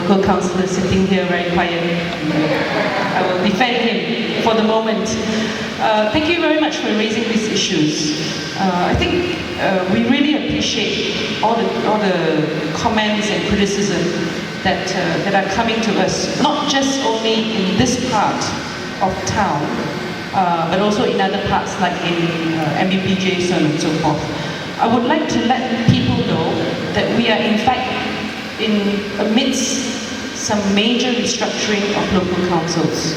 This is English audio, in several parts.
local councillor sitting here very quiet. I will defend him for the moment. Thank you very much for raising these issues. I think we really appreciate all the comments and criticism that are coming to us, not just only in this part of town, but also in other parts like in MBPJ, so on and so forth. I would like to let people know that we are in fact amidst some major restructuring of local councils.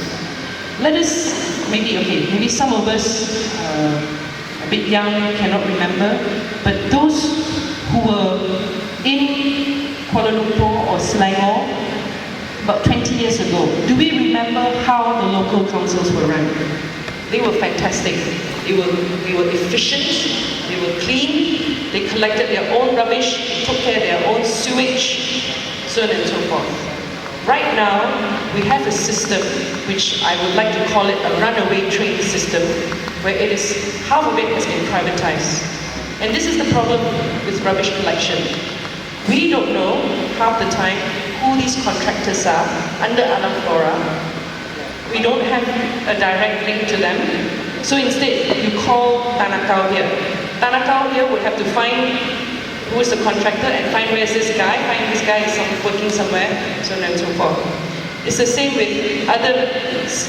Let us, maybe some of us a bit young cannot remember, but those who were in Kuala Lumpur or Selangor about 20 years ago, do we remember how the local councils were run? They were fantastic. They were efficient, they were clean, they collected their own rubbish, they took care of their own sewage, so on and so forth. Right now, we have a system which I would like to call it a runaway train system, where half of it has been privatized. And this is the problem with rubbish collection. We don't know half the time who these contractors are under Alam Flora. We don't have a direct link to them. So instead, you call Tanakau here. Tanakau here would have to find who is the contractor and find where is this guy, find this guy is working somewhere, so on and so forth. It's the same with other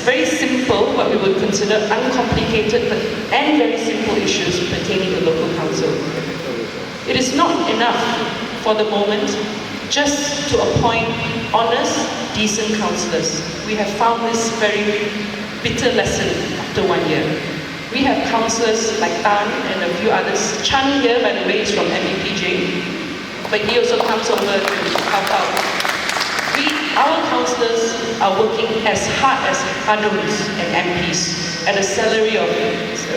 very simple, what we would consider uncomplicated and very simple issues pertaining to local council. It is not enough for the moment just to appoint honest, decent councillors. We have found this very bitter lesson after 1 year. We have councillors like Tan and a few others. Chan here, by the way, is from MEPJ, but he also comes over to help out. Our councillors are working as hard as Haduns and MPs at a salary of,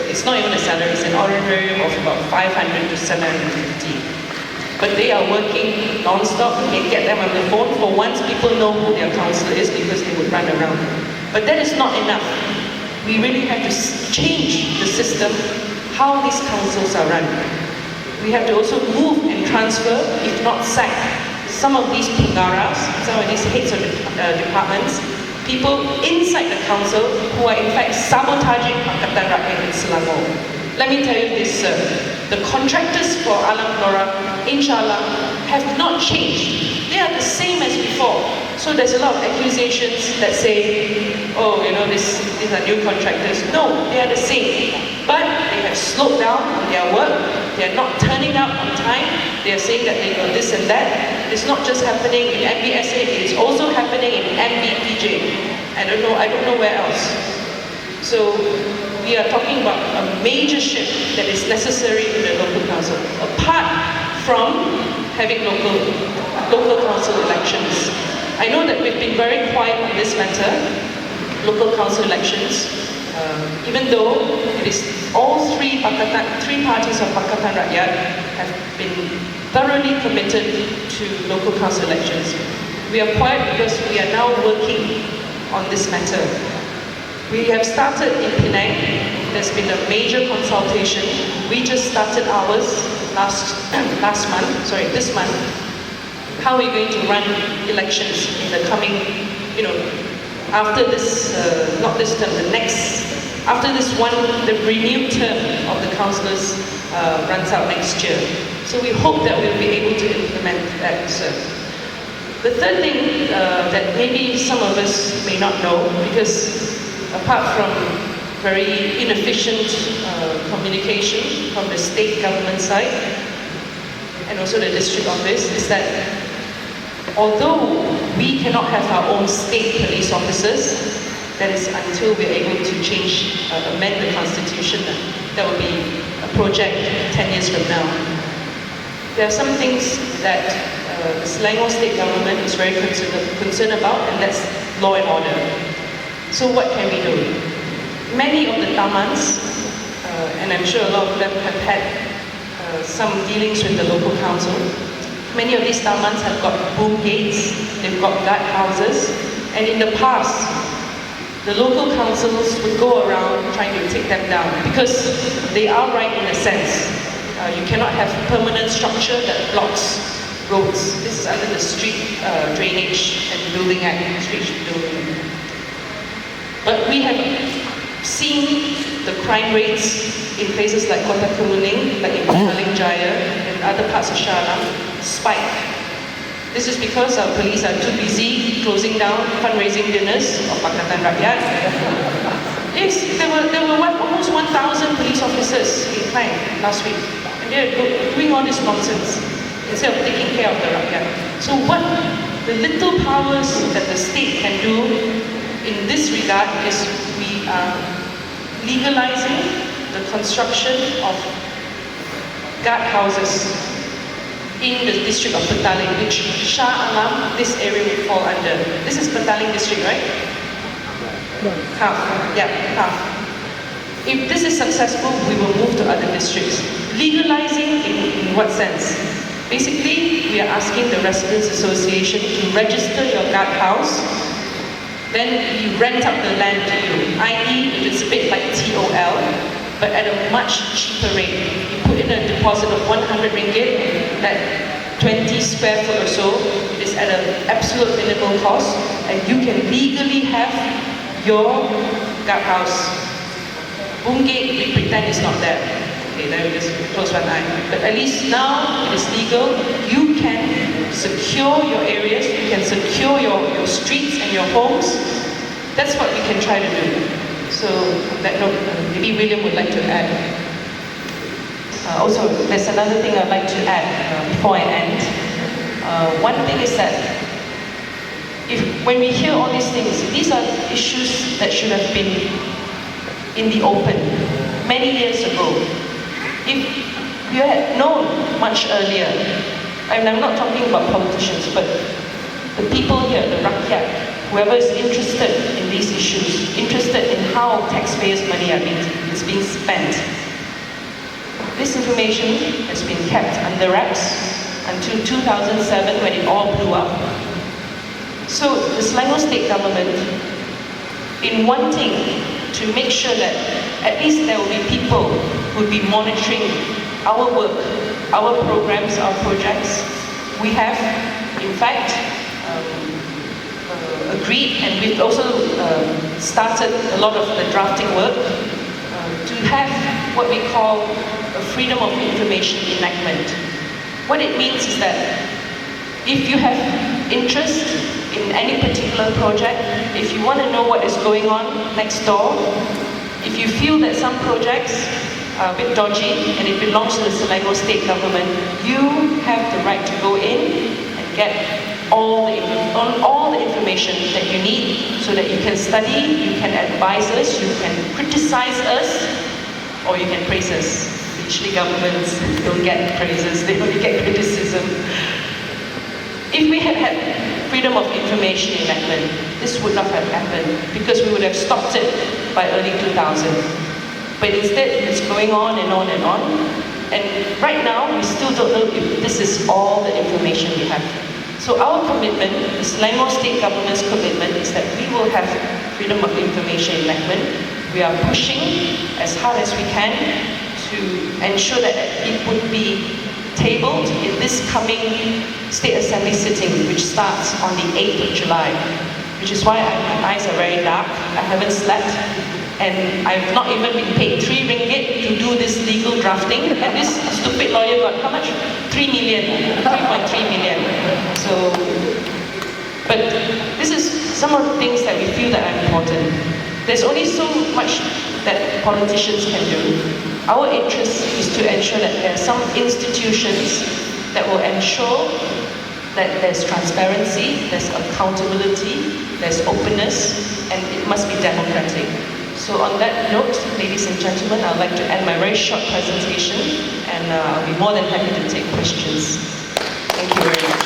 it's not even a salary, it's an honorarium of about 500 to 750. But they are working non-stop. You can get them on the phone. For once, people know who their councillor is because they would run around. But that is not enough. We really have to change the system, how these councils are run. We have to also move and transfer, if not sack, some of these pungaras, some of these heads of departments, people inside the council who are in fact sabotaging Pakatan Rakyat in Selangor. Let me tell you this, sir. The contractors for Alam Flora, inshallah, have not changed. They are the same as before. So there's a lot of accusations that say, oh, you know, these are new contractors. No, they are the same. But they have slowed down on their work. They are not turning up on time. They are saying that they got this and that. It's not just happening in MBSA, it's also happening in MBPJ. I don't know where else. So we are talking about a major shift that is necessary in the local council, apart from having local council elections. I know that we've been very quiet on this matter, local council elections, even though it is all three parties of Pakatan Rakyat have been thoroughly committed to local council elections. We are quiet because we are now working on this matter. We have started in Penang. There's been a major consultation. We just started ours this month. How are we going to run elections in the coming, after this, not this term, after this one, the renewed term of the councillors runs out next year. So we hope that we'll be able to implement that, sir. The third thing that maybe some of us may not know, because apart from very inefficient communication from the state government side and also the district office, is that although we cannot have our own state police officers, that is until we're able to amend the constitution. That will be a project 10 years from now. There are some things that the Selangor state government is very concerned about, and that's law and order. So what can we do? Many of the tamans, and I'm sure a lot of them have had some dealings with the local council. Many of these tamans have got boom gates, they've got guard houses, and in the past, the local councils would go around trying to take them down, because they are right in a sense. You cannot have permanent structure that blocks roads. This is under the Street Drainage and Building Act, Street Building. But we have seen the crime rates in places like Kota Kemuning, like in Petaling Jaya and other parts of Shah Alam spike. This is because our police are too busy closing down fundraising dinners of Pakatan Rakyat. Yes, there were almost 1,000 police officers in Klang last week, and they're doing all this nonsense instead of taking care of the Rakyat. So what the little powers that the state can do in this regard is we are legalizing the construction of guard houses in the district of Petaling, which Shah Alam, this area will fall under. This is Petaling district, right? Half, yeah, half. If this is successful, we will move to other districts. Legalizing in what sense? Basically, we are asking the Residents Association to register your guard house, then we rent out the land to you, i.e. it's a bit like TOL, but at a much cheaper rate. You put in a deposit of 100 ringgit, at 20 square foot or so, it is at an absolute minimal cost, and you can legally have your guard house. Boongate, we pretend it's not there. Okay, then we just close one eye. But at least now it is legal. You can secure your areas, you can secure your streets and your homes. That's what we can try to do. So on that note, maybe William would like to add. Also, there's another thing I'd like to add before I end. One thing is that when we hear all these things, these are issues that should have been in the open many years ago. If you had known much earlier, and I'm not talking about politicians, but the people here, the rakyat, whoever is interested in these issues, interested in how taxpayers' money is being spent. This information has been kept under wraps until 2007 when it all blew up. So the Selangor state government, in wanting to make sure that at least there will be people who will be monitoring our work, our programs, our projects, we have, in fact, agreed, and we've also started a lot of the drafting work to have what we call a freedom of information enactment. What it means is that if you have interest in any particular project, if you want to know what is going on next door, if you feel that some projects are a bit dodgy and it belongs to the Selangor state government, you have the right to go in and get all the information that you need so that you can study, you can advise us, you can criticize us, or you can praise us. Usually governments don't get praises, they only get criticism. If we had had freedom of information enactment, this would not have happened because we would have stopped it by early 2000. But instead, it's going on and on and on. And right now, we still don't know if this is all the information we have. So our commitment, the Selangor state government's commitment, is that we will have freedom of information enactment. We are pushing as hard as we can to ensure that it would be tabled in this coming State Assembly sitting, which starts on the 8th of July, which is why my eyes are very dark. I haven't slept, and I've not even been paid 3 ringgit to do this legal drafting, and this stupid lawyer got how much? 3 million, 3.3 million. So, but this is some of the things that we feel that are important. There's only so much that politicians can do. Our interest is to ensure that there are some institutions that will ensure that there's transparency, there's accountability, there's openness, and it must be democratic. So on that note, ladies and gentlemen, I'd like to end my very short presentation, and I'll be more than happy to take questions. Thank you very much.